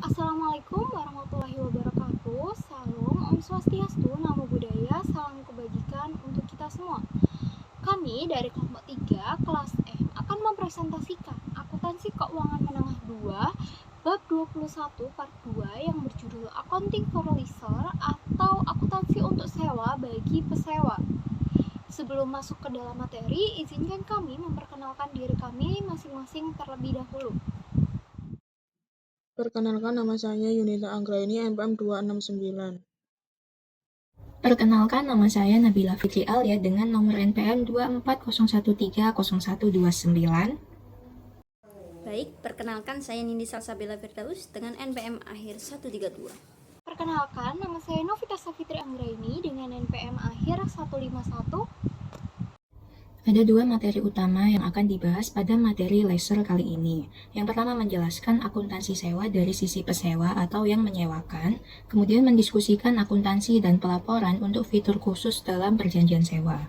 Assalamualaikum warahmatullahi wabarakatuh. Salam, Om Swastiastu, Namo Buddhaya, salam kebajikan untuk kita semua. Kami dari kelompok 3 kelas M akan mempresentasikan akuntansi keuangan menengah 2 bab 21 part 2 yang berjudul Accounting for Leaser atau akuntansi untuk sewa bagi pesewa. Sebelum masuk ke dalam materi, izinkan kami memperkenalkan diri kami masing-masing terlebih dahulu. Perkenalkan, nama saya Yunita Anggraini, NPM 269. Perkenalkan, nama saya Nabila Fitri Alia dengan nomor NPM 240130129. Baik, perkenalkan saya Nindi Salsabila Firdaus dengan NPM akhir 132. Perkenalkan, nama saya Novita Safitri Anggraini dengan NPM akhir 151. Ada dua materi utama yang akan dibahas pada materi leisure kali ini. Yang pertama menjelaskan akuntansi sewa dari sisi pesewa atau yang menyewakan, kemudian mendiskusikan akuntansi dan pelaporan untuk fitur khusus dalam perjanjian sewa.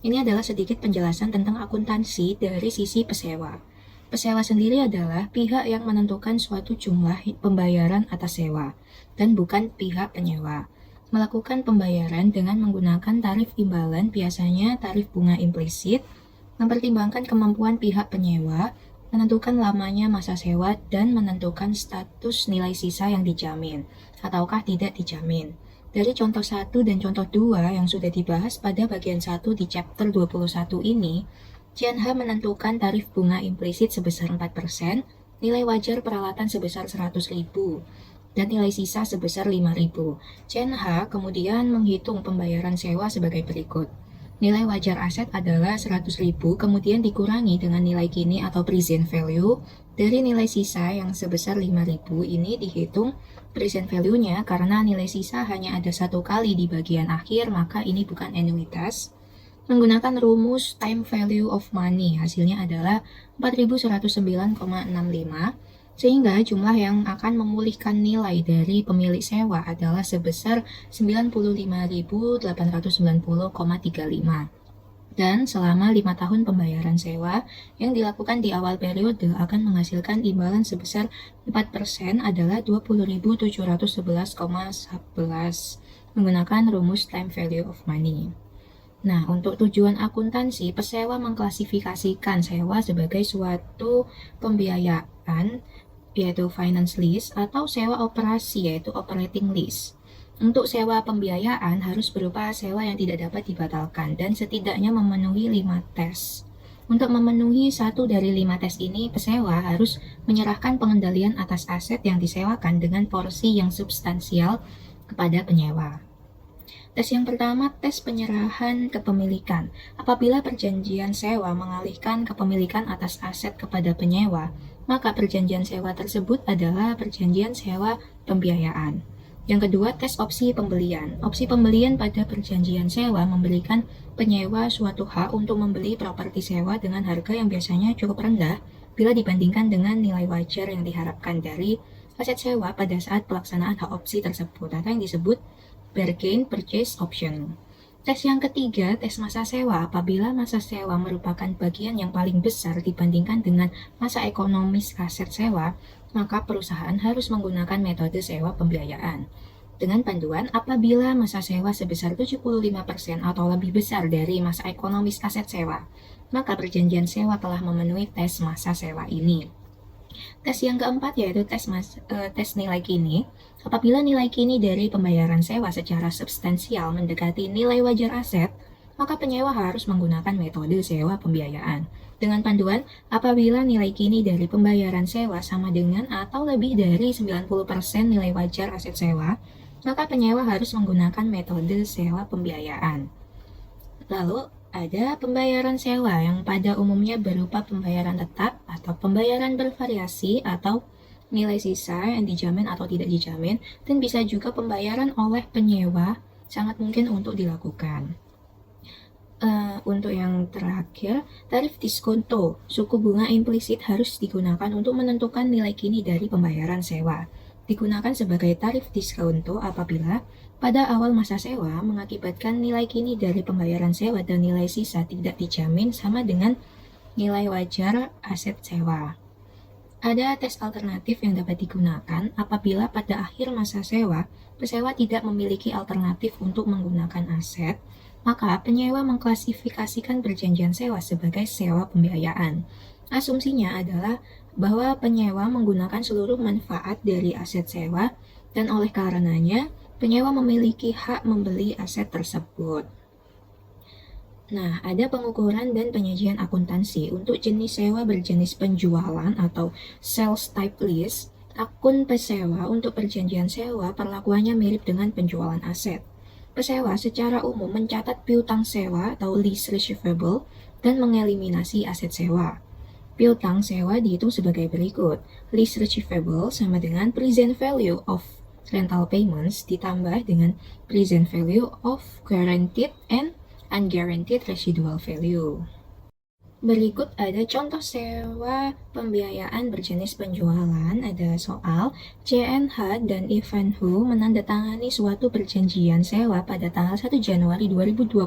Ini adalah sedikit penjelasan tentang akuntansi dari sisi pesewa. Pesewa sendiri adalah pihak yang menentukan suatu jumlah pembayaran atas sewa, dan bukan pihak penyewa. Melakukan pembayaran dengan menggunakan tarif imbalan, biasanya tarif bunga implisit, mempertimbangkan kemampuan pihak penyewa, menentukan lamanya masa sewa, dan menentukan status nilai sisa yang dijamin, ataukah tidak dijamin. Dari contoh 1 dan contoh 2 yang sudah dibahas pada bagian 1 di chapter 21 ini, CNH menentukan tarif bunga implisit sebesar 4%, nilai wajar peralatan sebesar 100.000, dan nilai sisa sebesar 5.000. CNH kemudian menghitung pembayaran sewa sebagai berikut. Nilai wajar aset adalah 100.000, kemudian dikurangi dengan nilai kini atau present value. Dari nilai sisa yang sebesar 5.000 ini dihitung present value-nya karena nilai sisa hanya ada satu kali di bagian akhir, maka ini bukan anuitas. Menggunakan rumus time value of money, hasilnya adalah 4.109,65, sehingga jumlah yang akan memulihkan nilai dari pemilik sewa adalah sebesar 95.890,35. Dan selama 5 tahun pembayaran sewa yang dilakukan di awal periode akan menghasilkan imbalan sebesar 4% adalah 20.711,11 menggunakan rumus time value of money. Nah, untuk tujuan akuntansi, pesewa mengklasifikasikan sewa sebagai suatu pembiayaan, yaitu finance lease, atau sewa operasi, yaitu operating lease. Untuk sewa pembiayaan harus berupa sewa yang tidak dapat dibatalkan dan setidaknya memenuhi 5 tes. Untuk memenuhi satu dari 5 tes ini, pesewa harus menyerahkan pengendalian atas aset yang disewakan dengan porsi yang substansial kepada penyewa. Tes yang pertama, tes penyerahan kepemilikan. Apabila perjanjian sewa mengalihkan kepemilikan atas aset kepada penyewa, maka perjanjian sewa tersebut adalah perjanjian sewa pembiayaan. Yang kedua, tes opsi pembelian. Opsi pembelian pada perjanjian sewa memberikan penyewa suatu hak untuk membeli properti sewa dengan harga yang biasanya cukup rendah bila dibandingkan dengan nilai wajar yang diharapkan dari aset sewa pada saat pelaksanaan hak opsi tersebut, atau yang disebut bargain purchase option. Tes yang ketiga, tes masa sewa. Apabila masa sewa merupakan bagian yang paling besar dibandingkan dengan masa ekonomis aset sewa, maka perusahaan harus menggunakan metode sewa pembiayaan. Dengan panduan, apabila masa sewa sebesar 75% atau lebih besar dari masa ekonomis aset sewa, maka perjanjian sewa telah memenuhi tes masa sewa ini. Tes yang keempat yaitu tes nilai kini. Apabila nilai kini dari pembayaran sewa secara substansial mendekati nilai wajar aset, maka penyewa harus menggunakan metode sewa pembiayaan. Dengan panduan, apabila nilai kini dari pembayaran sewa sama dengan atau lebih dari 90% nilai wajar aset sewa, maka penyewa harus menggunakan metode sewa pembiayaan. Lalu, ada pembayaran sewa yang pada umumnya berupa pembayaran tetap atau pembayaran bervariasi atau nilai sisa yang dijamin atau tidak dijamin, dan bisa juga pembayaran oleh penyewa sangat mungkin untuk dilakukan. Untuk yang terakhir, tarif diskonto, suku bunga implisit harus digunakan untuk menentukan nilai kini dari pembayaran sewa. Digunakan sebagai tarif diskonto apabila pada awal masa sewa mengakibatkan nilai kini dari pembayaran sewa dan nilai sisa tidak dijamin sama dengan nilai wajar aset sewa. Ada tes alternatif yang dapat digunakan apabila pada akhir masa sewa, pesewa tidak memiliki alternatif untuk menggunakan aset, maka penyewa mengklasifikasikan perjanjian sewa sebagai sewa pembiayaan. Asumsinya adalah bahwa penyewa menggunakan seluruh manfaat dari aset sewa dan oleh karenanya penyewa memiliki hak membeli aset tersebut. Nah, ada pengukuran dan penyajian akuntansi untuk jenis sewa berjenis penjualan atau sales type lease. Akun pesewa untuk perjanjian sewa perlakuannya mirip dengan penjualan aset. Pesewa secara umum mencatat piutang sewa atau lease receivable dan mengeliminasi aset sewa. Piutang sewa dihitung sebagai berikut. Lease receivable sama dengan present value of rental payments ditambah dengan present value of guaranteed and unguaranteed residual value. Berikut ada contoh sewa pembiayaan berjenis penjualan. Ada soal CNH dan Ivanhoe menandatangani suatu perjanjian sewa pada tanggal 1 Januari 2022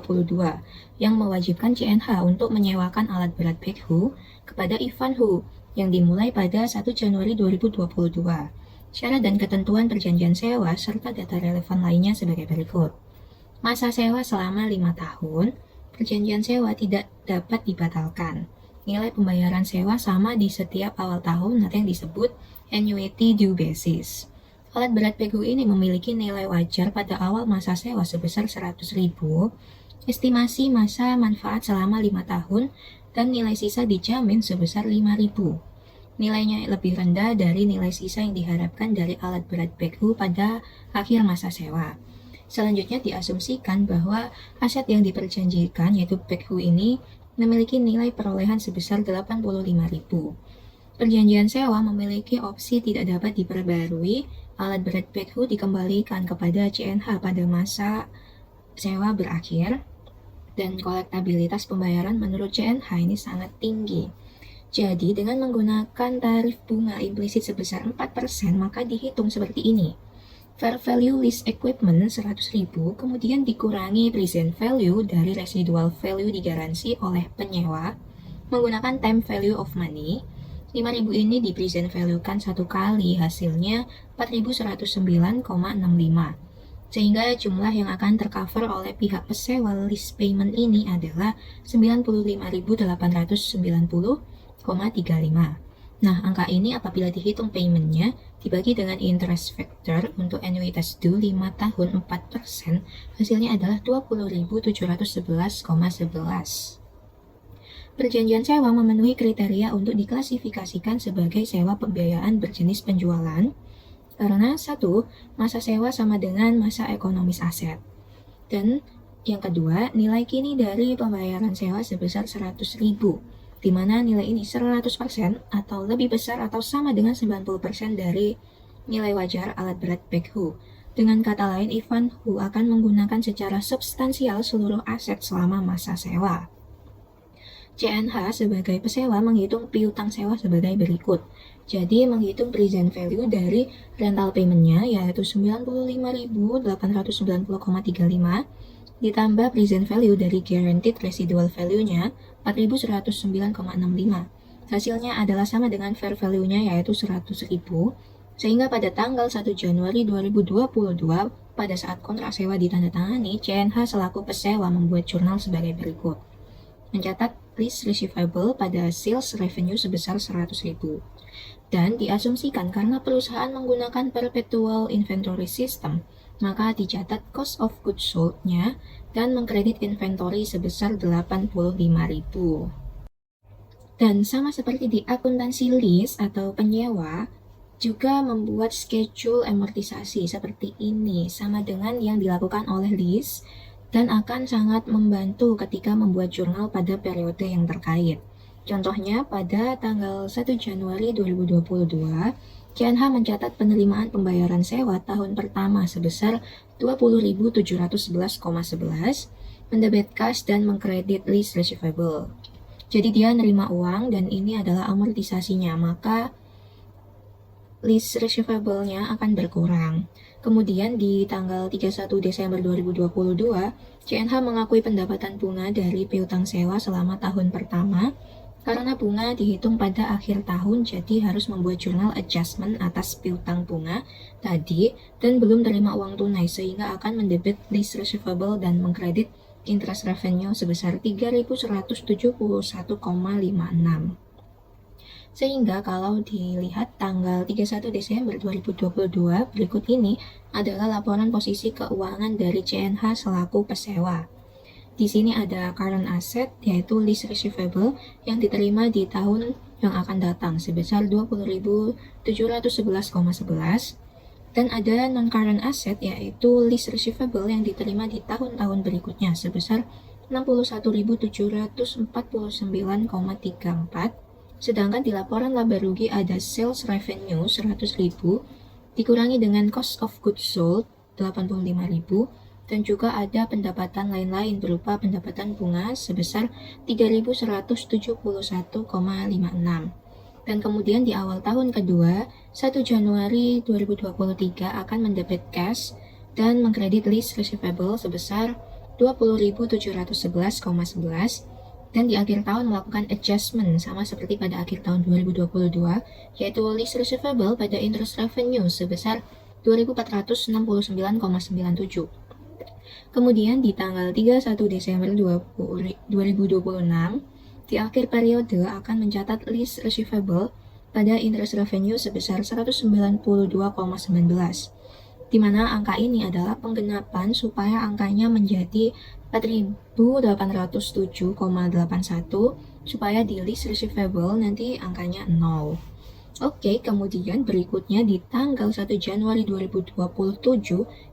yang mewajibkan CNH untuk menyewakan alat berat backhoe kepada Ivanhoe yang dimulai pada 1 Januari 2022. Syarat dan ketentuan perjanjian sewa serta data relevan lainnya sebagai berikut. Masa sewa selama 5 tahun, perjanjian sewa tidak dapat dibatalkan. Nilai pembayaran sewa sama di setiap awal tahun atau yang disebut annuity due basis. Alat berat backhoe ini memiliki nilai wajar pada awal masa sewa sebesar 100.000, estimasi masa manfaat selama 5 tahun, dan nilai sisa dijamin sebesar 5.000. Nilainya lebih rendah dari nilai sisa yang diharapkan dari alat berat backhoe pada akhir masa sewa. Selanjutnya diasumsikan bahwa aset yang diperjanjikan yaitu backhoe ini memiliki nilai perolehan sebesar 85.000. Perjanjian sewa memiliki opsi tidak dapat diperbarui, alat berat backhoe dikembalikan kepada CNH pada masa sewa berakhir, dan kolektabilitas pembayaran menurut CNH ini sangat tinggi. Jadi dengan menggunakan tarif bunga implisit sebesar 4%, maka dihitung seperti ini. Fair value lease equipment 100.000 kemudian dikurangi present value dari residual value digaransi oleh penyewa menggunakan time value of money. 5.000 ini di present value kan satu kali, hasilnya 4.109,65, sehingga jumlah yang akan tercover oleh pihak pesewa lease payment ini adalah 95.890,35. Nah, angka ini apabila dihitung paymentnya dibagi dengan interest factor untuk annuitas due 5 tahun 4%, hasilnya adalah 20.711,11. Perjanjian sewa memenuhi kriteria untuk diklasifikasikan sebagai sewa pembiayaan berjenis penjualan karena 1. Masa sewa sama dengan masa ekonomis aset, dan yang kedua, nilai kini dari pembayaran sewa sebesar 100.000, di mana nilai ini 100% atau lebih besar atau sama dengan 90% dari nilai wajar alat berat backhoe. Dengan kata lain, Ivanhoe akan menggunakan secara substansial seluruh aset selama masa sewa. CNH sebagai pesewa menghitung piutang sewa sebagai berikut. Jadi menghitung present value dari rental payment-nya yaitu 95.890,35 ditambah present value dari guaranteed residual value-nya 4.109,65. Hasilnya adalah sama dengan fair value-nya yaitu 100.000, sehingga pada tanggal 1 Januari 2022 pada saat kontrak sewa ditandatangani, CNH selaku pesewa membuat jurnal sebagai berikut. Mencatat lease receivable pada sales revenue sebesar 100.000. Dan diasumsikan karena perusahaan menggunakan perpetual inventory system, maka dicatat cost of goods sold-nya dan mengkredit inventory sebesar 85.000. Dan sama seperti di akuntansi lease atau penyewa, juga membuat schedule amortisasi seperti ini, sama dengan yang dilakukan oleh lease, dan akan sangat membantu ketika membuat jurnal pada periode yang terkait. Contohnya, pada tanggal 1 Januari 2022, CNH mencatat penerimaan pembayaran sewa tahun pertama sebesar 20.711,11, mendebit cash dan mengkredit lease receivable. Jadi dia nerima uang dan ini adalah amortisasinya, maka lease receivable-nya akan berkurang. Kemudian di tanggal 31 Desember 2022, CNH mengakui pendapatan bunga dari piutang sewa selama tahun pertama Karena bunga dihitung pada akhir tahun, jadi harus membuat jurnal adjustment atas piutang bunga tadi dan belum terima uang tunai, sehingga akan mendebit lease receivable dan mengkredit interest revenue sebesar 3.171,56. Sehingga kalau dilihat tanggal 31 Desember 2022 berikut ini adalah laporan posisi keuangan dari CNH selaku pesewa. Di sini ada current asset, yaitu lease receivable yang diterima di tahun yang akan datang sebesar 20.711,11, dan ada non-current asset, yaitu lease receivable yang diterima di tahun-tahun berikutnya sebesar 61.749,34. Sedangkan di laporan laba rugi ada sales revenue 100.000 dikurangi dengan cost of goods sold 85.000, dan juga ada pendapatan lain-lain berupa pendapatan bunga sebesar 3.171,56. Dan kemudian di awal tahun kedua, 1 Januari 2023 akan mendebit cash dan mengkredit lease receivable sebesar 20.711,11, dan di akhir tahun melakukan adjustment sama seperti pada akhir tahun 2022, yaitu lease receivable pada interest revenue sebesar 2.469,97. Kemudian di tanggal 31 Desember 2026, di akhir periode akan mencatat lease receivable pada interest revenue sebesar 192,19, di mana angka ini adalah penggenapan supaya angkanya menjadi 4.807,81, supaya di lease receivable nanti angkanya 0. Oke, kemudian berikutnya di tanggal 1 Januari 2027,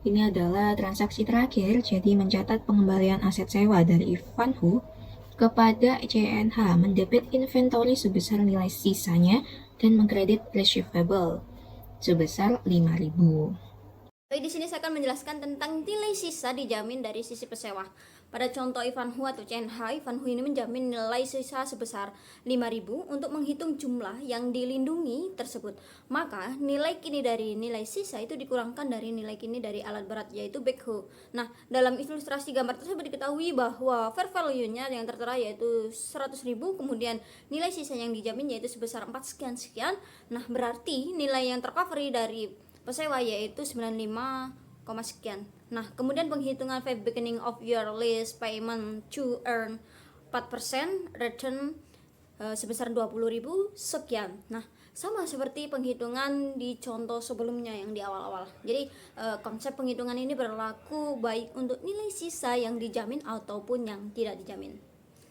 ini adalah transaksi terakhir, jadi mencatat pengembalian aset sewa dari Ivanhoe kepada CNH, mendebit inventory sebesar nilai sisanya, dan mengkredit receivable sebesar 5.000. Baik, di sini saya akan menjelaskan tentang nilai sisa dijamin dari sisi pesewa. Pada contoh Ivanhoe atau CNH, Ivanhoe ini menjamin nilai sisa sebesar 5.000 untuk menghitung jumlah yang dilindungi tersebut. Maka nilai kini dari nilai sisa itu dikurangkan dari nilai kini dari alat berat, yaitu backhoe. Nah, dalam ilustrasi gambar tersebut diketahui bahwa fair value-nya yang tertera yaitu 100.000, kemudian nilai sisa yang dijamin yaitu sebesar 4 sekian. Nah, berarti nilai yang tercovery dari pesewa yaitu 95, sekian. Nah, kemudian penghitungan fee beginning of your lease payment to earn 4% return sebesar 20.000 sekian. Nah, sama seperti penghitungan di contoh sebelumnya yang di awal-awal. Jadi konsep penghitungan ini berlaku baik untuk nilai sisa yang dijamin ataupun yang tidak dijamin.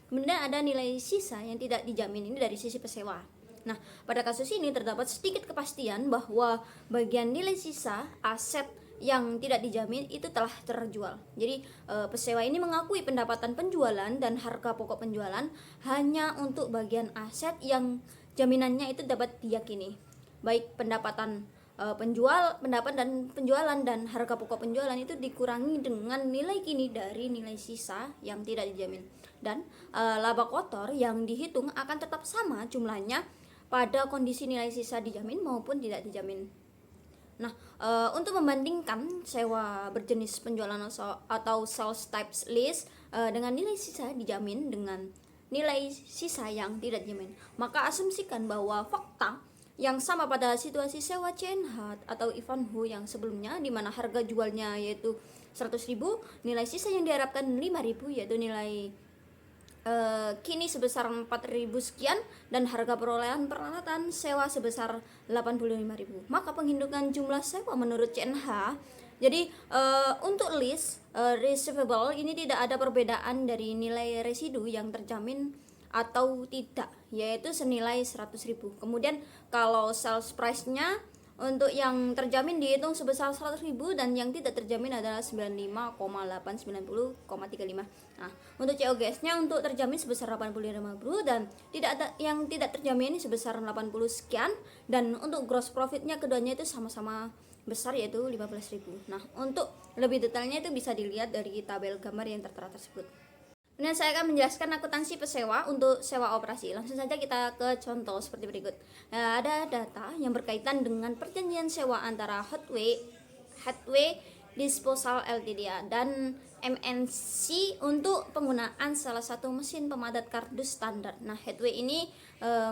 Kemudian ada nilai sisa yang tidak dijamin, ini dari sisi pesewa. Nah, pada kasus ini terdapat sedikit kepastian bahwa bagian nilai sisa aset yang tidak dijamin itu telah terjual. Jadi pesewa ini mengakui pendapatan penjualan dan harga pokok penjualan hanya untuk bagian aset yang jaminannya itu dapat diyakini. Baik pendapatan penjualan dan harga pokok penjualan itu dikurangi dengan nilai kini dari nilai sisa yang tidak dijamin. Dan laba kotor yang dihitung akan tetap sama jumlahnya pada kondisi nilai sisa dijamin maupun tidak dijamin. Nah, untuk membandingkan sewa berjenis penjualan atau sales types lease dengan nilai sisa dijamin dengan nilai sisa yang tidak dijamin, maka asumsikan bahwa fakta yang sama pada situasi sewa CNH atau Ivanhoe yang sebelumnya, di mana harga jualnya yaitu 100.000, nilai sisa yang diharapkan 5.000, yaitu nilai kini sebesar 4.000 sekian, dan harga perolehan peralatan sewa sebesar 85.000. Maka penghitungan jumlah sewa menurut CNH, jadi untuk lease receivable ini tidak ada perbedaan dari nilai residu yang terjamin atau tidak, yaitu senilai 100.000. Kemudian kalau sales price-nya untuk yang terjamin dihitung sebesar 100.000 dan yang tidak terjamin adalah 95,890,35. Nah, untuk COGS-nya untuk terjamin sebesar 85.000 dan tidak ada yang tidak terjamin sebesar 80 sekian, dan untuk gross profit-nya keduanya itu sama-sama besar yaitu 15.000. Nah, untuk lebih detailnya itu bisa dilihat dari tabel gambar yang tertera tersebut. Kemudian saya akan menjelaskan akuntansi pesewa untuk sewa operasi. Langsung saja kita ke contoh seperti berikut. Ada data yang berkaitan dengan perjanjian sewa antara Hathaway Disposal Ltd dan MNC untuk penggunaan salah satu mesin pemadat kardus standar. Nah, Headway ini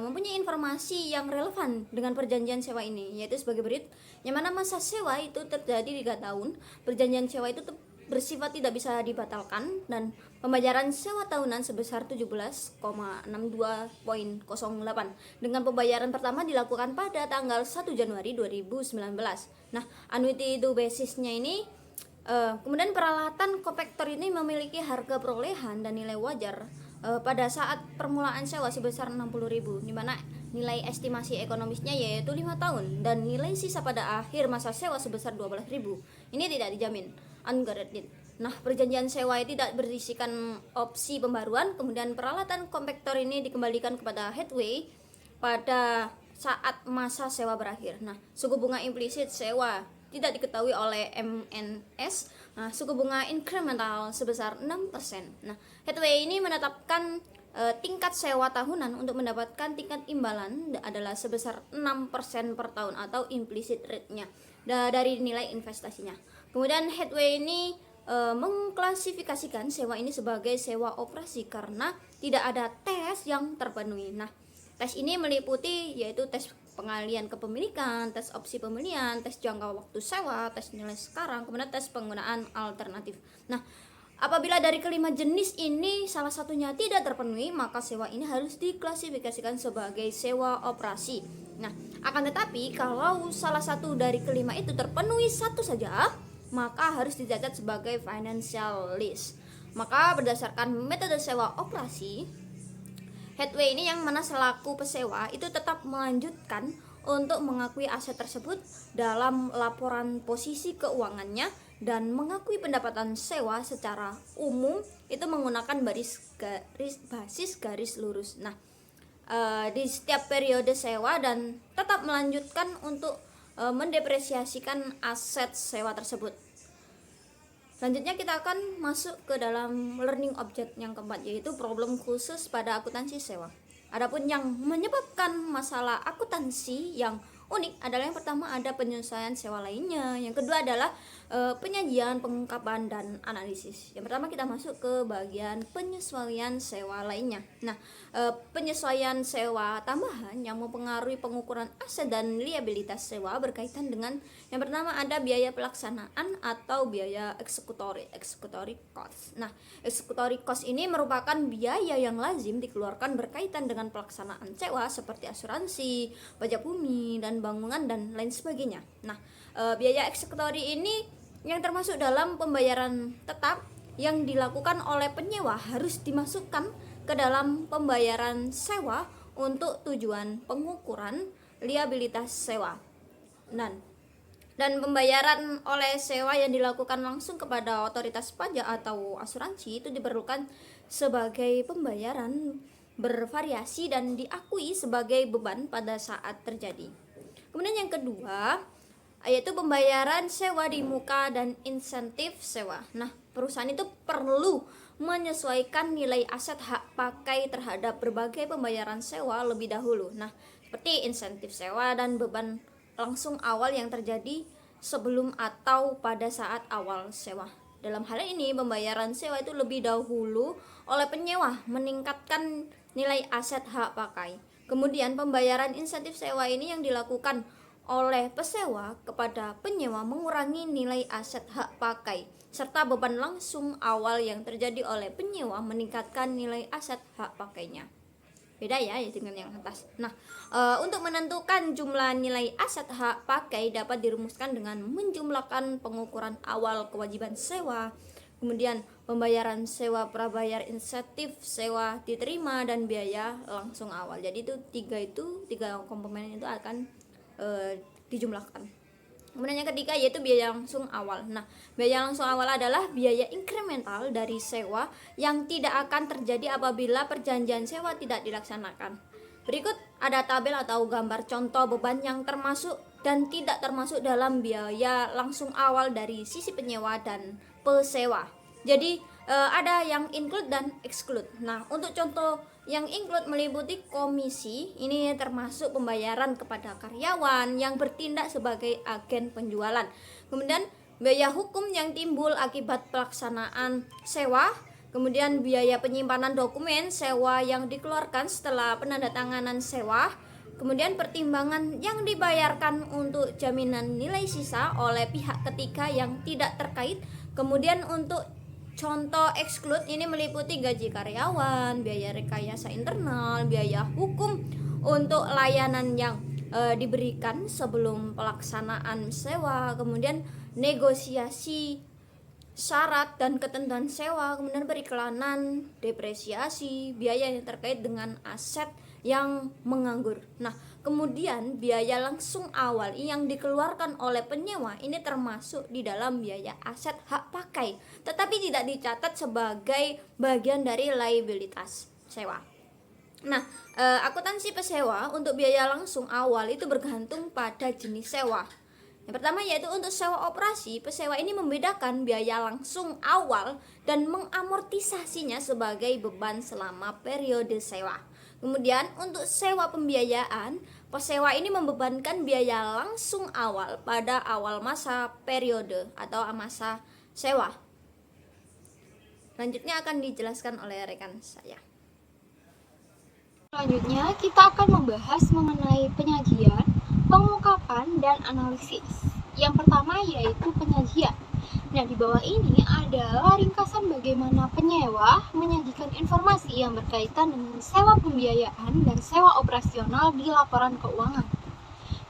mempunyai informasi yang relevan dengan perjanjian sewa ini, yaitu sebagai berikut. Yang mana masa sewa itu terjadi 3 tahun, perjanjian sewa itu bersifat tidak bisa dibatalkan, dan pembayaran sewa tahunan sebesar 17,62.08 dengan pembayaran pertama dilakukan pada tanggal 1 Januari 2019. Nah, annuity itu basisnya ini kemudian peralatan kompaktor ini memiliki harga perolehan dan nilai wajar pada saat permulaan sewa sebesar 60.000, di mana nilai estimasi ekonomisnya yaitu 5 tahun dan nilai sisa pada akhir masa sewa sebesar 12.000. Ini tidak dijamin, unguaranteed. Nah, perjanjian sewa tidak berisikan opsi pembaruan, kemudian peralatan kompaktor ini dikembalikan kepada Headway pada saat masa sewa berakhir. Nah, suku bunga implisit sewa tidak diketahui oleh MNS. Nah, suku bunga incremental sebesar 6%. Nah, Headway ini menetapkan tingkat sewa tahunan untuk mendapatkan tingkat imbalan adalah sebesar 6% per tahun atau implicit rate-nya dari nilai investasinya. Kemudian Headway ini mengklasifikasikan sewa ini sebagai sewa operasi karena tidak ada tes yang terpenuhi. Nah, tes ini meliputi yaitu tes pengalian kepemilikan, tes opsi pembelian, tes jangka waktu sewa, tes nilai sekarang, kemudian tes penggunaan alternatif. Nah, apabila dari kelima jenis ini salah satunya tidak terpenuhi, maka sewa ini harus diklasifikasikan sebagai sewa operasi. Nah, akan tetapi kalau salah satu dari kelima itu terpenuhi satu saja, maka harus dicatat sebagai financial lease. Maka berdasarkan metode sewa operasi, Headway ini yang mana selaku pesewa itu tetap melanjutkan untuk mengakui aset tersebut dalam laporan posisi keuangannya dan mengakui pendapatan sewa secara umum itu menggunakan basis garis lurus. Nah, di setiap periode sewa dan tetap melanjutkan untuk mendepresiasikan aset sewa tersebut. Selanjutnya kita akan masuk ke dalam learning object yang keempat, yaitu problem khusus pada akuntansi sewa. Adapun yang menyebabkan masalah akuntansi yang unik adalah yang pertama ada penyesuaian sewa lainnya, yang kedua adalah penyajian, pengungkapan, dan analisis. Yang pertama kita masuk ke bagian penyesuaian sewa lainnya. Nah, penyesuaian sewa tambahan yang mempengaruhi pengukuran aset dan liabilitas sewa berkaitan dengan yang pertama ada biaya pelaksanaan atau biaya executory cost. Nah, executory cost ini merupakan biaya yang lazim dikeluarkan berkaitan dengan pelaksanaan sewa seperti asuransi, pajak bumi dan bangunan dan lain sebagainya. Nah, biaya eksekutori ini yang termasuk dalam pembayaran tetap yang dilakukan oleh penyewa harus dimasukkan ke dalam pembayaran sewa untuk tujuan pengukuran liabilitas sewa. Dan pembayaran oleh sewa yang dilakukan langsung kepada otoritas pajak atau asuransi itu diperlukan sebagai pembayaran bervariasi dan diakui sebagai beban pada saat terjadi. Kemudian yang kedua yaitu pembayaran sewa di muka dan insentif sewa. Nah, perusahaan itu perlu menyesuaikan nilai aset hak pakai terhadap berbagai pembayaran sewa lebih dahulu. Nah, seperti insentif sewa dan beban langsung awal yang terjadi sebelum atau pada saat awal sewa. Dalam hal ini, pembayaran sewa itu lebih dahulu oleh penyewa meningkatkan nilai aset hak pakai. Kemudian pembayaran insentif sewa ini yang dilakukan oleh pesewa kepada penyewa mengurangi nilai aset hak pakai serta beban langsung awal yang terjadi oleh penyewa meningkatkan nilai aset hak pakainya. Beda ya dengan yang atas. Nah, untuk menentukan jumlah nilai aset hak pakai dapat dirumuskan dengan menjumlahkan pengukuran awal kewajiban sewa, kemudian pembayaran sewa prabayar insentif sewa diterima dan biaya langsung awal. Jadi tiga komponen itu akan dijumlahkan. Kemudian yang ketiga yaitu biaya langsung awal. Nah, biaya langsung awal adalah biaya incremental dari sewa yang tidak akan terjadi apabila perjanjian sewa tidak dilaksanakan. Berikut ada tabel atau gambar contoh beban yang termasuk dan tidak termasuk dalam biaya langsung awal dari sisi penyewa dan pesewa. Jadi ada yang include dan exclude. Nah, untuk contoh yang include meliputi komisi, ini termasuk pembayaran kepada karyawan yang bertindak sebagai agen penjualan. Kemudian biaya hukum yang timbul akibat pelaksanaan sewa, kemudian biaya penyimpanan dokumen sewa yang dikeluarkan setelah penandatanganan sewa, kemudian pertimbangan yang dibayarkan untuk jaminan nilai sisa oleh pihak ketiga yang tidak terkait. Kemudian untuk contoh exclude ini meliputi gaji karyawan, biaya rekayasa internal, biaya hukum untuk layanan yang diberikan sebelum pelaksanaan sewa, kemudian negosiasi syarat dan ketentuan sewa, kemudian periklanan, depresiasi, biaya yang terkait dengan aset yang menganggur. Nah, kemudian biaya langsung awal yang dikeluarkan oleh penyewa ini termasuk di dalam biaya aset hak pakai, tetapi tidak dicatat sebagai bagian dari liabilitas sewa. Nah, akuntansi pesewa untuk biaya langsung awal itu bergantung pada jenis sewa. Yang pertama yaitu untuk sewa operasi, pesewa ini membedakan biaya langsung awal dan mengamortisasinya sebagai beban selama periode sewa. Kemudian untuk sewa pembiayaan, pesewa ini membebankan biaya langsung awal pada awal masa periode atau masa sewa. Selanjutnya akan dijelaskan oleh rekan saya. Selanjutnya, kita akan membahas mengenai penyajian, pengungkapan, dan analisis. Yang pertama yaitu penyajian. Nah, di bawah ini adalah ringkasan bagaimana penyewa menyajikan informasi yang berkaitan dengan sewa pembiayaan dan sewa operasional di laporan keuangan.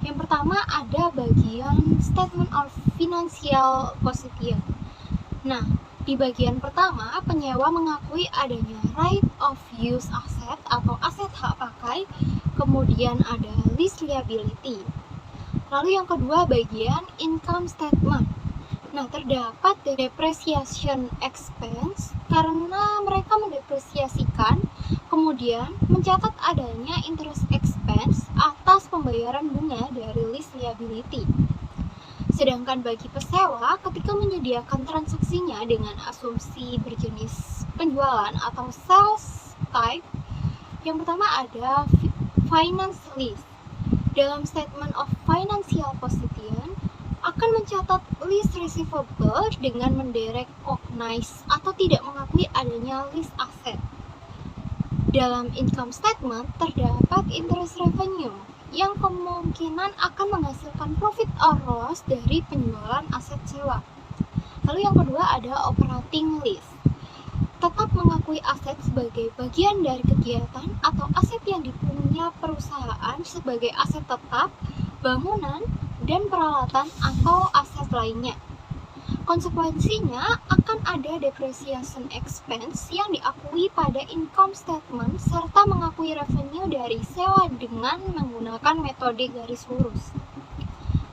Yang pertama ada bagian Statement of Financial Position. Nah, di bagian pertama, penyewa mengakui adanya right of use asset atau aset hak pakai, kemudian ada lease liability. Lalu yang kedua bagian income statement. Nah, terdapat depreciation expense karena mereka mendepresiasikan, kemudian mencatat adanya interest expense atas pembayaran bunga dari lease liability. Sedangkan bagi pesewa, ketika menyediakan transaksinya dengan asumsi berjenis penjualan atau sales type, yang pertama ada finance lease. Dalam statement of financial position akan mencatat lease receivable dengan menderecognize atau tidak mengakui adanya lease asset. Dalam income statement terdapat interest revenue yang kemungkinan akan menghasilkan profit or loss dari penjualan aset sewa. Lalu yang kedua ada operating lease. Tetap mengakui aset sebagai bagian dari kegiatan atau aset yang dipunya perusahaan sebagai aset tetap, bangunan, dan peralatan atau aset lainnya. Konsekuensinya akan ada depreciation expense yang diakui pada income statement serta mengakui revenue dari sewa dengan menggunakan metode garis lurus.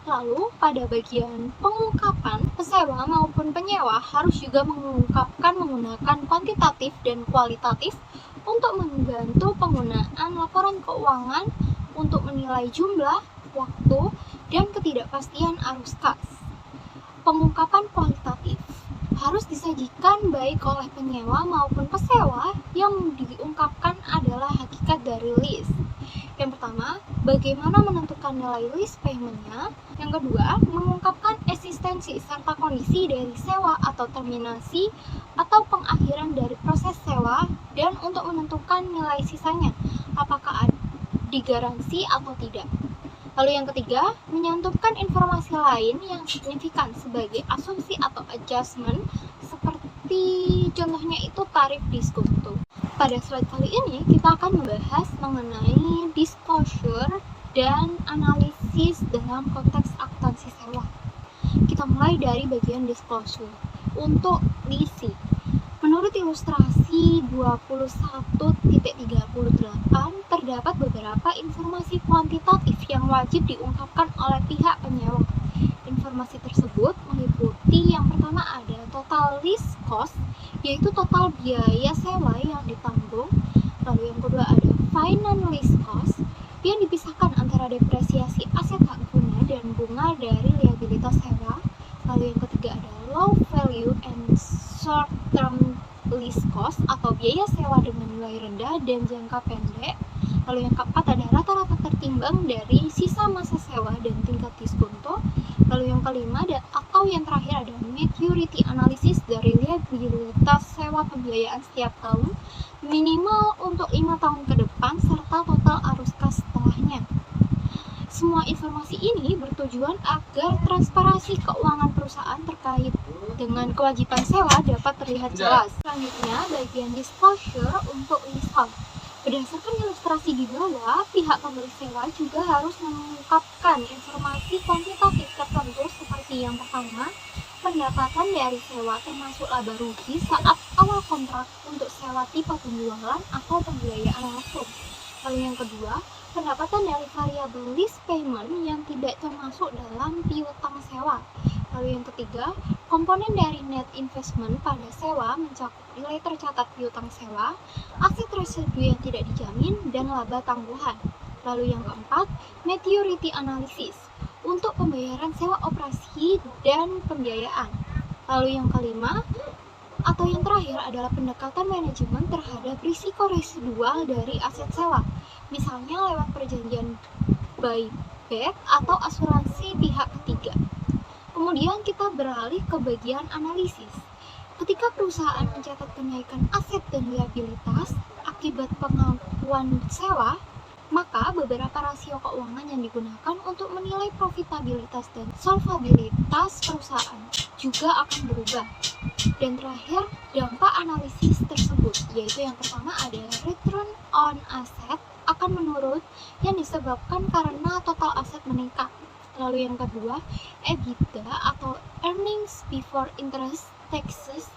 Lalu pada bagian pengungkapan, pesewa maupun penyewa harus juga mengungkapkan menggunakan kuantitatif dan kualitatif untuk membantu penggunaan laporan keuangan untuk menilai jumlah, waktu, dan ketidakpastian arus kas. Pengungkapan kualitatif harus disajikan baik oleh penyewa maupun pesewa. Yang diungkapkan adalah hakikat dari lease. Yang pertama, bagaimana menentukan nilai lease payment-nya. Yang kedua, mengungkapkan eksistensi serta kondisi dari sewa atau terminasi atau pengakhiran dari proses sewa, dan untuk menentukan nilai sisanya, apakah digaransi atau tidak. Lalu yang ketiga, menyantumkan informasi lain yang signifikan sebagai asumsi atau adjustment, seperti contohnya itu tarif diskonto. Pada slide kali ini kita akan membahas mengenai disclosure dan analisis dalam konteks akuntansi sewa. Kita mulai dari bagian disclosure. Untuk leasing, menurut ilustrasi 21.38 terdapat beberapa informasi kuantitatif yang wajib diungkapkan oleh pihak penyewa. Informasi tersebut meliputi yang pertama ada total lease cost, yaitu total biaya sewa yang ditanggung. Lalu yang kedua ada finance lease cost yang dipisahkan antara depresiasi aset hak guna dan bunga dari liabilitas sewa. Lalu yang ketiga ada low value and short term lease cost atau biaya sewa dengan nilai rendah dan jangka pendek. Lalu yang keempat ada rata-rata tertimbang dari sisa masa sewa dan tingkat diskonto. Lalu yang kelima atau yang terakhir adalah maturity analysis dari liabilitas sewa pembiayaan setiap tahun minimal untuk 5 tahun ke depan serta total arus kas setelahnya. Semua informasi ini bertujuan agar transparansi keuangan perusahaan terkait dengan kewajiban sewa dapat terlihat jelas. Selanjutnya, bagian disclosure untuk leasehold. Berdasarkan ilustrasi di bawah, pihak pemberi sewa juga harus mengungkapkan informasi kuantitatif tertentu seperti yang pertama, pendapatan dari sewa termasuk laba rugi saat awal kontrak untuk sewa tipe penjualan atau pembiayaan langsung. Lalu yang kedua, pendapatan dari variable lease payment yang tidak termasuk dalam piutang sewa. Lalu yang ketiga, komponen dari net investment pada sewa mencakup nilai tercatat piutang sewa, aset residu yang tidak dijamin, dan laba tangguhan. Lalu yang keempat, maturity analysis untuk pembayaran sewa operasi dan pembiayaan. Lalu yang kelima, atau yang terakhir adalah pendekatan manajemen terhadap risiko residual dari aset sewa, misalnya lewat perjanjian buyback atau asuransi pihak ketiga. Kemudian kita beralih ke bagian analisis. Ketika perusahaan mencatat kenaikan aset dan liabilitas akibat pengakuan sewa, maka beberapa rasio keuangan yang digunakan untuk menilai profitabilitas dan solvabilitas perusahaan juga akan berubah. Dan terakhir, dampak analisis tersebut, yaitu yang pertama adalah return on asset akan menurun yang disebabkan karena total aset meningkat. Lalu yang kedua, EBITDA atau earnings before interest, taxes,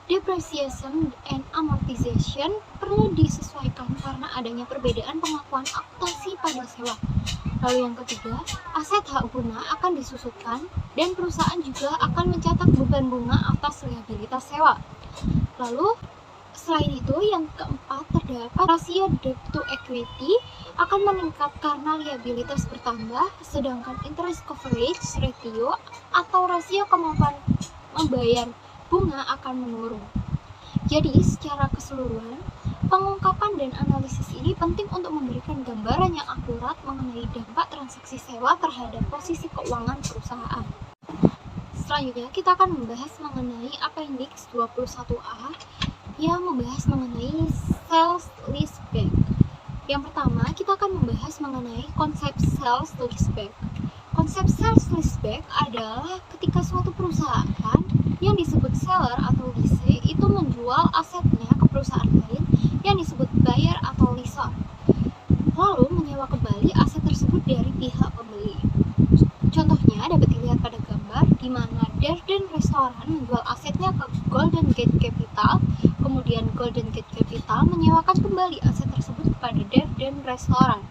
depreciation and amortization perlu disesuaikan karena adanya perbedaan pengakuan akuntansi pada sewa. Lalu yang ketiga, aset hak guna akan disusutkan dan perusahaan juga akan mencatat beban bunga atas liabilitas sewa. Lalu selain itu, yang keempat terdapat rasio debt to equity akan meningkat karena liabilitas bertambah, sedangkan interest coverage ratio atau rasio kemampuan membayar bunga akan menurun. Jadi, secara keseluruhan, pengungkapan dan analisis ini penting untuk memberikan gambaran yang akurat mengenai dampak transaksi sewa terhadap posisi keuangan perusahaan. Selanjutnya, kita akan membahas mengenai Appendix 21A yang membahas mengenai sales leaseback. Yang pertama, kita akan membahas mengenai konsep sales leaseback. Konsep sales leaseback adalah ketika suatu perusahaan yang disebut seller atau lease itu menjual asetnya ke perusahaan lain yang disebut buyer atau lessor, lalu menyewa kembali aset tersebut dari pihak pembeli. Contohnya dapat dilihat pada gambar di mana Darden Restaurant menjual asetnya ke Golden Gate Capital, kemudian Golden Gate Capital menyewakan kembali aset tersebut kepada Darden Restaurant.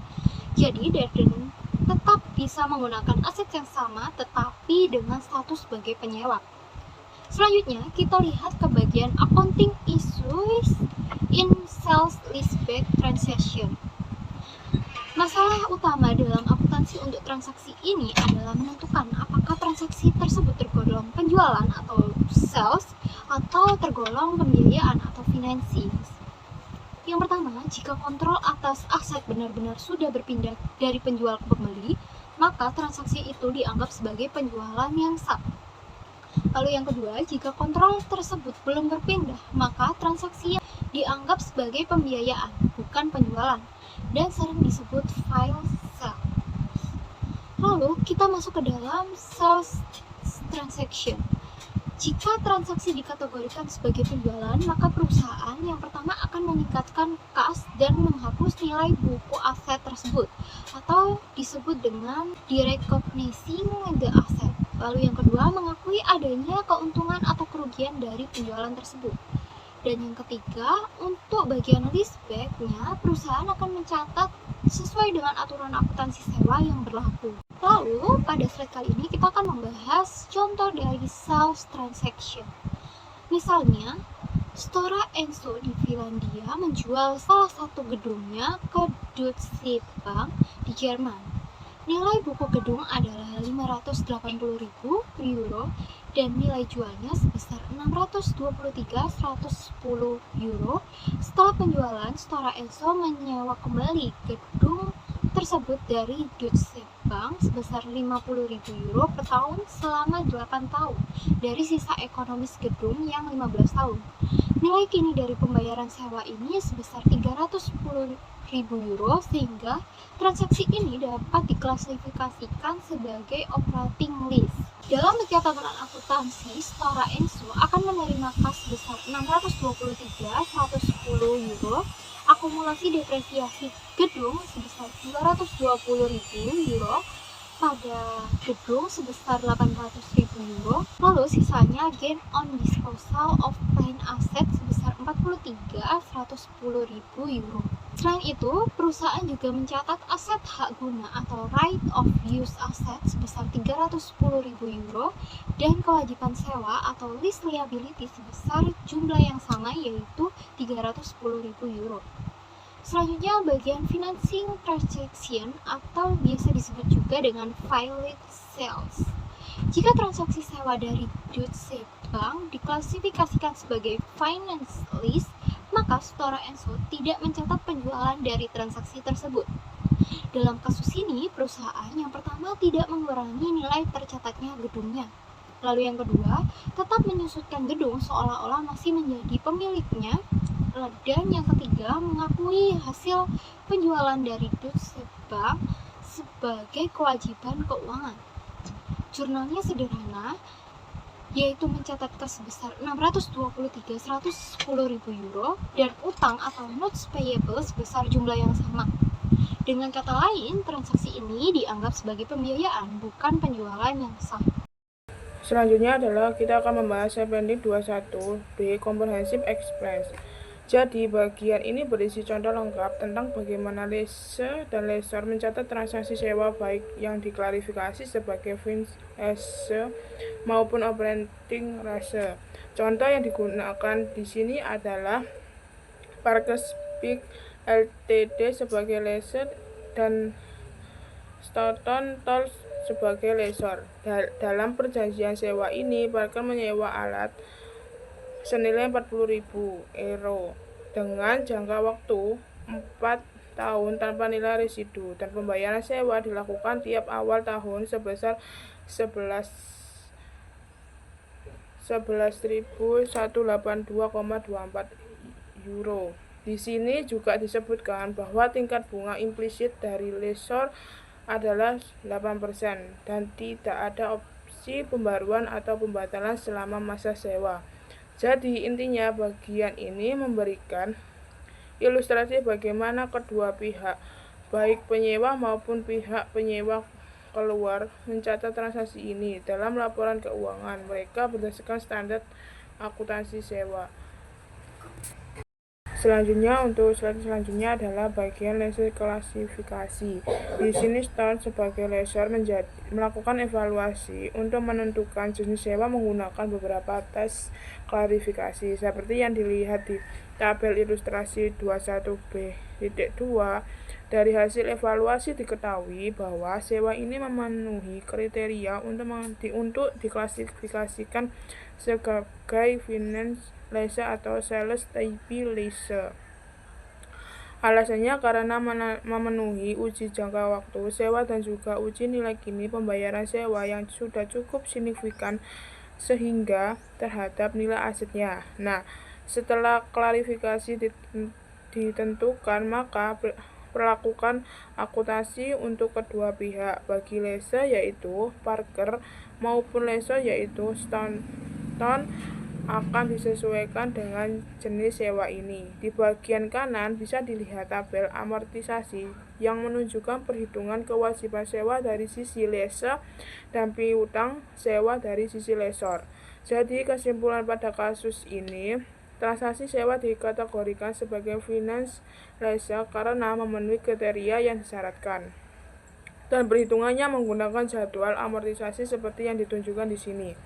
Jadi Darden tetap bisa menggunakan aset yang sama tetapi dengan status sebagai penyewa. Selanjutnya kita lihat ke bagian accounting issues in sales leaseback transaction. Masalah utama dalam akuntansi untuk transaksi ini adalah menentukan apakah transaksi tersebut tergolong penjualan atau sales atau tergolong pembiayaan atau financing. Yang pertama, jika kontrol atas aset benar-benar sudah berpindah dari penjual ke pembeli, maka transaksi itu dianggap sebagai penjualan yang sah. Lalu yang kedua, jika kontrol tersebut belum berpindah, maka transaksi dianggap sebagai pembiayaan, bukan penjualan, dan sering disebut file sale. Lalu kita masuk ke dalam sales transaction. Jika transaksi dikategorikan sebagai penjualan, maka perusahaan yang pertama akan meningkatkan kas dan menghapus nilai buku aset tersebut, atau disebut dengan derecognizing the asset. Lalu yang kedua, mengakui adanya keuntungan atau kerugian dari penjualan tersebut. Dan yang ketiga, untuk bagian leaseback-nya, perusahaan akan mencatat sesuai dengan aturan akuntansi sewa yang berlaku. Lalu, pada slide kali ini kita akan membahas contoh dari sales transaction. Misalnya, Stora Enso di Finlandia menjual salah satu gedungnya ke Deutsche Bank di Jerman. Nilai buku gedung adalah 580.000 euro dan nilai jualnya sebesar 623.110 euro. Setelah penjualan, Stora Enso menyewa kembali gedung tersebut dari Deutsche bank sebesar 50.000 euro per tahun selama 8 tahun dari sisa ekonomis gedung yang 15 tahun. Nilai kini dari pembayaran sewa ini sebesar 310.000 euro, sehingga transaksi ini dapat diklasifikasikan sebagai operating lease. Dalam pencatatan akuntansi, Stora Enso akan menerima kas sebesar 623.110 euro, akumulasi depresiasi gedung sebesar 220.000 euro, pada gedung sebesar 800.000 euro, lalu sisanya gain on disposal of plain asset sebesar 43.110.000 euro. Selain itu, perusahaan juga mencatat aset hak guna atau right of use asset sebesar 310.000 euro dan kewajiban sewa atau lease liability sebesar jumlah yang sama, yaitu 310.000 euro. Selanjutnya, bagian financing transaction atau biasa disebut juga dengan valid sales. Jika transaksi sewa dari Deutsche Bank diklasifikasikan sebagai finance lease, maka Stora Enso tidak mencatat penjualan dari transaksi tersebut. Dalam kasus ini, perusahaan yang pertama tidak mengurangi nilai tercatatnya gedungnya. Lalu yang kedua, tetap menyusutkan gedung seolah-olah masih menjadi pemiliknya. Dan yang ketiga, mengakui hasil penjualan dari Deutsche Bank sebagai kewajiban keuangan. Jurnalnya sederhana, yaitu mencatat kas sebesar 623.110.000 euro dan utang atau notes payable sebesar jumlah yang sama. Dengan kata lain, transaksi ini dianggap sebagai pembiayaan, bukan penjualan yang sah. Selanjutnya adalah kita akan membahas appendix 21B Comprehensive Expense. Jadi, bagian ini berisi contoh lengkap tentang bagaimana lessee dan lessor mencatat transaksi sewa baik yang diklarifikasi sebagai finance maupun operating lease. Contoh yang digunakan di sini adalah Parker Speak Ltd sebagai lessee dan Stoughton Tools sebagai lessor. Dalam perjanjian sewa ini, Parker menyewa alat senilai 40.000 euro dengan jangka waktu 4 tahun tanpa nilai residu, dan pembayaran sewa dilakukan tiap awal tahun sebesar 11.182,24 euro. Di sini juga disebutkan bahwa tingkat bunga implisit dari lessor adalah 8% dan tidak ada opsi pembaruan atau pembatalan selama masa sewa. Jadi intinya bagian ini memberikan ilustrasi bagaimana kedua pihak, baik penyewa maupun pihak penyewa keluar, mencatat transaksi ini dalam laporan keuangan mereka berdasarkan standar akuntansi sewa. Selanjutnya, untuk slide selanjutnya adalah bagian lessor klasifikasi. Di sini Stone sebagai lessor melakukan evaluasi untuk menentukan jenis sewa menggunakan beberapa tes klarifikasi seperti yang dilihat di tabel ilustrasi 21B.2. Dari hasil evaluasi diketahui bahwa sewa ini memenuhi kriteria untuk diklasifikasikan sebagai finance lease atau sales type lease. Alasannya karena memenuhi uji jangka waktu sewa dan juga uji nilai kini pembayaran sewa yang sudah cukup signifikan sehingga terhadap nilai asetnya. Nah, setelah klarifikasi ditentukan, maka perlakukan akuntansi untuk kedua pihak. Bagi lessee yaitu Parker maupun lessor yaitu Stoughton akan disesuaikan dengan jenis sewa ini. Di bagian kanan bisa dilihat tabel amortisasi yang menunjukkan perhitungan kewajiban sewa dari sisi lessee dan piutang sewa dari sisi lessor. Jadi kesimpulan pada kasus ini, transaksi sewa dikategorikan sebagai finance lease karena memenuhi kriteria yang disyaratkan. Dan perhitungannya menggunakan jadwal amortisasi seperti yang ditunjukkan di sini.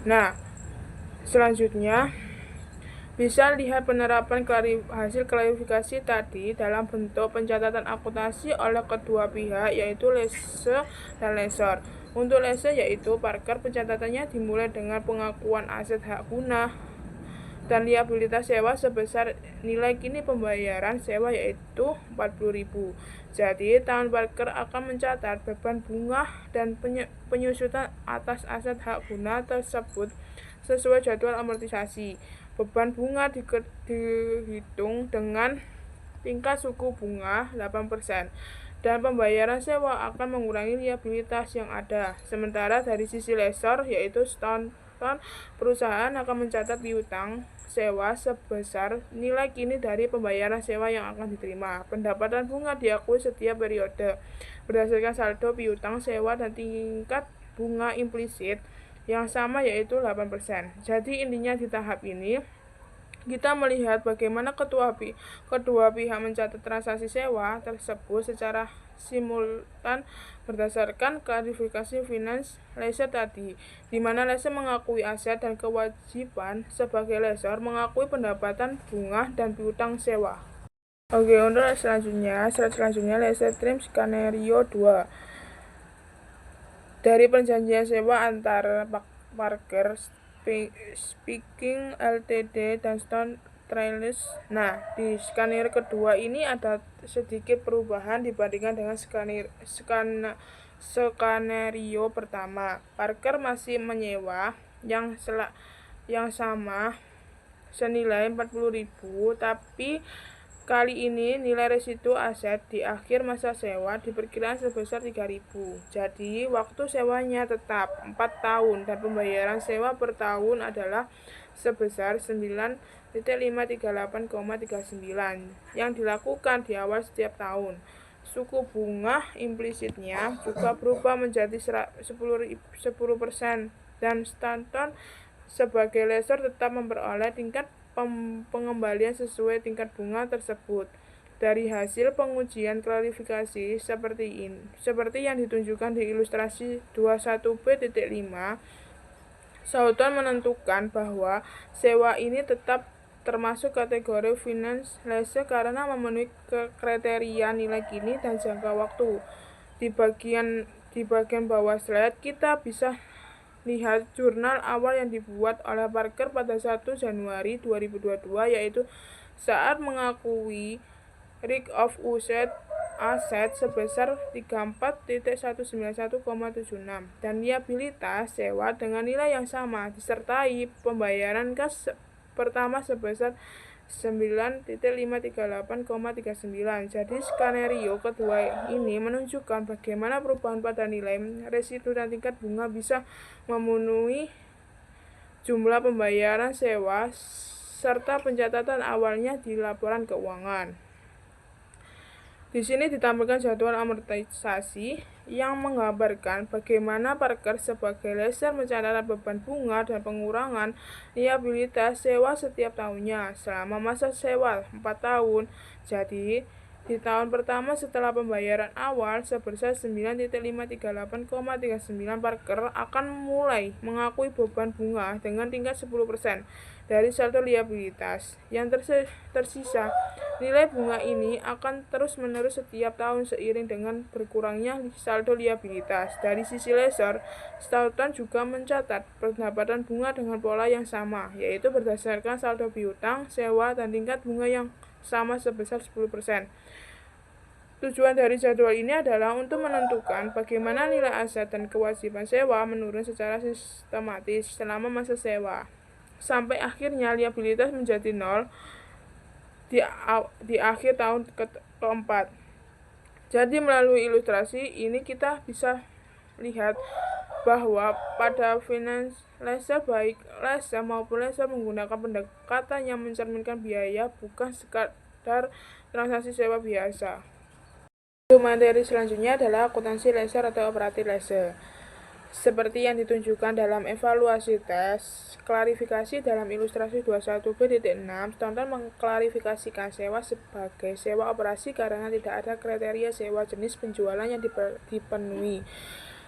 Nah, selanjutnya bisa lihat penerapan hasil klarifikasi tadi dalam bentuk pencatatan akuntansi oleh kedua pihak yaitu lessee dan lessor. Untuk lessee yaitu Parker, pencatatannya dimulai dengan pengakuan aset hak guna dan liabilitas sewa sebesar nilai kini pembayaran sewa yaitu 40.000. Jadi, tahun Parker akan mencatat beban bunga dan penyusutan atas aset hak guna tersebut sesuai jadwal amortisasi. Beban bunga dihitung dengan tingkat suku bunga 8%. Dan pembayaran sewa akan mengurangi liabilitas yang ada. Sementara dari sisi lessor, yaitu setahun perusahaan akan mencatat piutang sewa sebesar nilai kini dari pembayaran sewa yang akan diterima. Pendapatan bunga diakui setiap periode berdasarkan saldo piutang sewa dan tingkat bunga implisit yang sama yaitu 8%. Jadi intinya di tahap ini kita melihat bagaimana kedua pihak mencatat transaksi sewa tersebut secara simultan berdasarkan klarifikasi finance lessor tadi, di mana lessor mengakui aset dan kewajiban sebagai lessor mengakui pendapatan bunga dan piutang sewa. Oke, untuk slide selanjutnya lessor term skenario 2. Dari perjanjian sewa antara Parker Speaking Ltd dan Stone Trailers. Nah, di skenario kedua ini ada sedikit perubahan dibandingkan dengan skenario pertama. Parker masih menyewa yang sama senilai 40.000, tapi kali ini nilai residu aset di akhir masa sewa diperkirakan sebesar 3.000. Jadi, waktu sewanya tetap 4 tahun dan pembayaran sewa per tahun adalah sebesar 9.538,39 yang dilakukan di awal setiap tahun. Suku bunga implisitnya juga berubah menjadi 10% dan Stanton sebagai lessor tetap memperoleh tingkat pengembalian sesuai tingkat bunga tersebut. Dari hasil pengujian klarifikasi seperti yang ditunjukkan di ilustrasi 21b.5, Stanton menentukan bahwa sewa ini tetap termasuk kategori finance lessor karena memenuhi kriteria nilai kini dan jangka waktu. Di bagian bawah slide kita bisa lihat jurnal awal yang dibuat oleh Parker pada 1 Januari 2022, yaitu saat mengakui right of use aset sebesar 34.191,76 dan liabilitas sewa dengan nilai yang sama disertai pembayaran kas pertama sebesar 9.538,39. Jadi skenario kedua ini menunjukkan bagaimana perubahan pada nilai residu dan tingkat bunga bisa memenuhi jumlah pembayaran sewa serta pencatatan awalnya di laporan keuangan. Di sini ditampilkan jadwal amortisasi yang menggambarkan bagaimana Parker sebagai lessor mencatat beban bunga dan pengurangan liabilitas sewa setiap tahunnya selama masa sewa 4 tahun. Jadi, di tahun pertama setelah pembayaran awal sebesar 9.538,39, Parker akan mulai mengakui beban bunga dengan tingkat 10% dari saldo liabilitas yang tersisa. Nilai bunga ini akan terus-menerus setiap tahun seiring dengan berkurangnya saldo liabilitas. Dari sisi lessor, Stanton juga mencatat pendapatan bunga dengan pola yang sama, yaitu berdasarkan saldo piutang, sewa, dan tingkat bunga yang sama sebesar 10%. Tujuan dari jadwal ini adalah untuk menentukan bagaimana nilai aset dan kewajiban sewa menurun secara sistematis selama masa sewa, sampai akhirnya liabilitas menjadi nol di akhir tahun keempat. Jadi melalui ilustrasi ini kita bisa lihat bahwa pada finance lessor, baik lessor maupun lessor menggunakan pendekatan yang mencerminkan biaya, bukan sekadar transaksi sewa biasa. Materi selanjutnya adalah akuntansi lessor atau operatif lessor. Seperti yang ditunjukkan dalam evaluasi tes klarifikasi dalam ilustrasi 21b.6, Stanton mengklarifikasikan sewa sebagai sewa operasi karena tidak ada kriteria sewa jenis penjualan yang dipenuhi.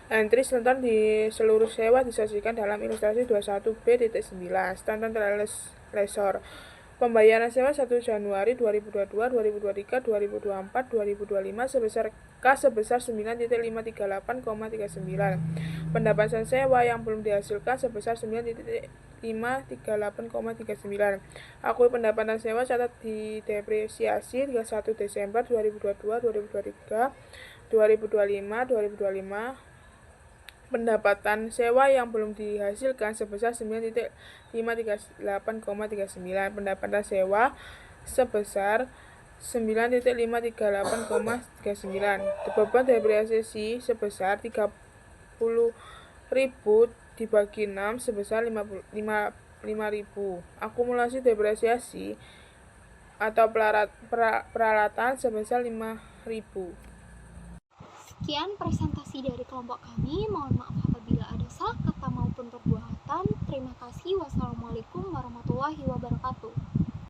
Entry Stanton di seluruh sewa disajikan dalam ilustrasi 21b.9. Stanton Trailers Lessor. Pembayaran sewa 1 Januari 2022, 2023, 2024, 2025 sebesar 9.538,39. Pendapatan sewa yang belum dihasilkan sebesar 9.538,39. 538,39. Akui pendapatan sewa catat didepresiasi 31 Desember 2022, 2023, 2025, 2025. Pendapatan sewa yang belum dihasilkan sebesar 9.538,39. Pendapatan sewa sebesar 9.538,39. Beban depresiasi sebesar 30.000 dibagi 6 sebesar 5.000. Akumulasi depresiasi atau peralatan sebesar 5.000. Sekian presentasi dari kelompok kami. Mohon maaf apabila ada salah kata maupun perbuatan. Terima kasih. Wassalamualaikum warahmatullahi wabarakatuh.